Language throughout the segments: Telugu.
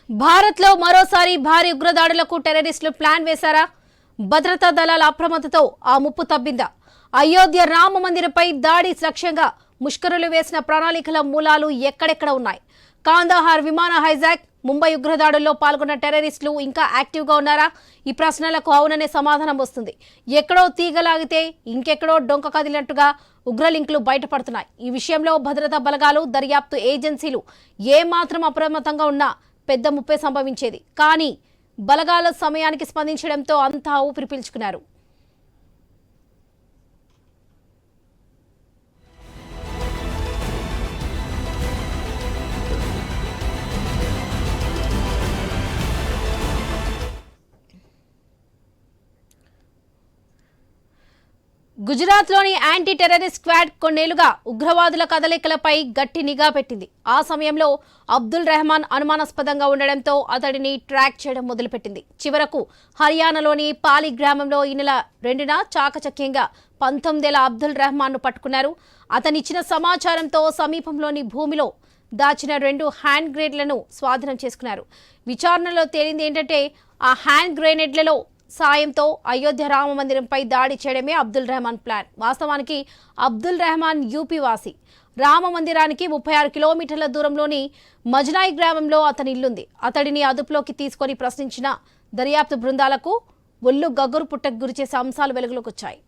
భారత్ లో మరోసారి భారీ ఉగ్రదాడులకు టెర్రరిస్టులు ప్లాన్ వేశారా? భద్రతా దళాల అప్రమత్తతో ఆ ముప్పు తప్పిందా? అయోధ్య రామ మందిరంపై దాడి లక్ష్యంగా ముష్కరులు వేసిన ప్రణాళికల మూలాలు ఎక్కడెక్కడ ఉన్నాయి? కాందహార్ విమాన హైజాక్, ముంబై ఉగ్రదాడుల్లో పాల్గొన్న టెర్రరిస్టులు ఇంకా యాక్టివ్గా ఉన్నారా? ఈ ప్రశ్నలకు అవుననే సమాధానం వస్తుంది. ఎక్కడో తీగలాగితే ఇంకెక్కడో డొంక కదిలినట్టుగా ఉగ్ర లింకులు బయటపడుతున్నాయి. ఈ విషయంలో భద్రతా బలగాలు, దర్యాప్తు ఏజెన్సీలు ఏమాత్రం అప్రమత్తంగా ఉన్నా పెద్ద ముప్పే సంభవించేది. కానీ బలగాల సమయానికి స్పందించడంతో అంతా ఊపిరి పీల్చుకున్నారు. గుజరాత్లోని యాంటీ టెర్రరిస్ట్ స్క్వాడ్ కొన్నేళ్లుగా ఉగ్రవాదుల కదలికలపై గట్టి నిఘా పెట్టింది. ఆ సమయంలో అబ్దుల్ రెహమాన్ అనుమానాస్పదంగా ఉండడంతో అతడిని ట్రాక్ చేయడం మొదలుపెట్టింది. చివరకు హర్యానాలోని పాలి గ్రామంలో ఈ నెల 2న చాకచక్యంగా 19 ఏళ్ల అబ్దుల్ రెహమాన్ను పట్టుకున్నారు. అతనిచ్చిన సమాచారంతో సమీపంలోని భూమిలో దాచిన 2 హ్యాండ్ గ్రెనేడ్లను స్వాధీనం చేసుకున్నారు. విచారణలో తేలింది ఏంటంటే ఆ హ్యాండ్ గ్రెనేడ్లలో సాయంతో అయోధ్య రామ మందిరంపై దాడి చేయడమే అబ్దుల్ రెహమాన్ ప్లాన్. వాస్తవానికి అబ్దుల్ రెహమాన్ యూపీ వాసి. రామ మందిరానికి 36 కిలోమీటర్ల దూరంలోని మజ్నాయి గ్రామంలో అతని ఇల్లుంది. అతడిని అదుపులోకి తీసుకొని ప్రశ్నించిన దర్యాప్తు బృందాలకు ఒళ్ళు గగ్గురు పుట్టకు గురిచేసే అంశాలు వెలుగులోకి వచ్చాయి.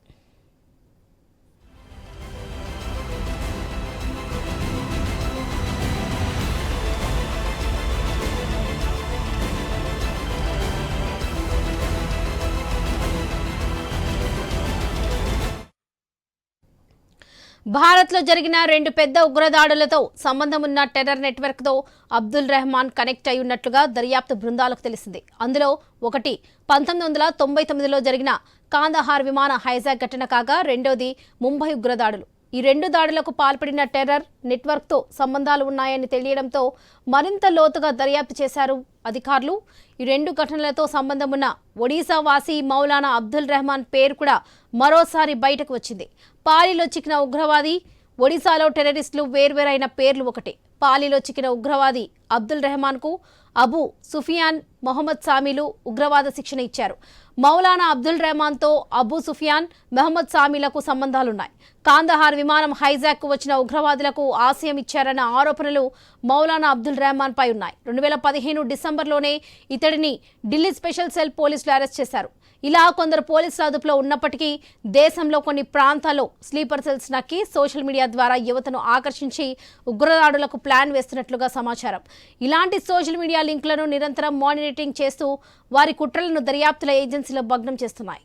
భారత్లో జరిగిన 2 పెద్ద ఉగ్రదాడులతో సంబంధం ఉన్న టెర్రర్ నెట్వర్క్తో అబ్దుల్ రెహమాన్ కనెక్ట్ అయి ఉన్నట్లుగా దర్యాప్తు బృందాలకు తెలిసింది. అందులో ఒకటి 1999లో జరిగిన కాందహార్ విమాన హైజాక్ ఘటన కాగా, రెండోది ముంబై ఉగ్రదాడులు. ఈ 2 దాడులకు పాల్పడిన టెర్రర్ నెట్వర్క్తో సంబంధాలు ఉన్నాయని తెలియడంతో మరింత లోతుగా దర్యాప్తు చేశారు అధికారులు. ఈ 2 ఘటనలతో సంబంధం ఉన్న ఒడిశా వాసి మౌలానా అబ్దుల్ రెహమాన్ పేరు కూడా మరోసారి బయటకు వచ్చింది. పాలిలో చిక్కిన ఉగ్రవాది, ఒడిశాలో టెర్రరిస్టులు వేర్వేరైన పేర్లు ఒకటే. పాలిలో చిక్కిన ఉగ్రవాది అబ్దుల్ రెహమాన్కు అబు సుఫియాన్, మొహమ్మద్ సామీలు ఉగ్రవాద శిక్షణ ఇచ్చారు. మౌలానా అబ్దుల్ రెహమాన్తో అబు సుఫియాన్, మొహమ్మద్ సామీలకు సంబంధాలున్నాయి. కాందహార్ విమానం హైజాక్ కు వచ్చిన ఉగ్రవాదులకు ఆశయం ఇచ్చారన్న ఆరోపణలు మౌలానా అబ్దుల్ రెహమాన్ పై ఉన్నాయి. 2015 డిసెంబర్లోనే ఇతడిని ఢిల్లీ స్పెషల్ సెల్ పోలీసులు అరెస్ట్ చేశారు. ఇలా కొందరు పోలీసుల అదుపులో ఉన్నప్పటికీ దేశంలో కొన్ని ప్రాంతాల్లో స్లీపర్ సెల్స్ నక్కి సోషల్ మీడియా ద్వారా యువతను ఆకర్షించి ఉగ్రదాడులకు ప్లాన్ వేస్తున్నట్లుగా సమాచారం. ఇలాంటి సోషల్ మీడియా లింకులను నిరంతరం మానిటరింగ్ చేస్తూ వారి కుట్రలను దర్యాప్తుల ఏజెన్సీలు భగ్నం చేస్తున్నాయి.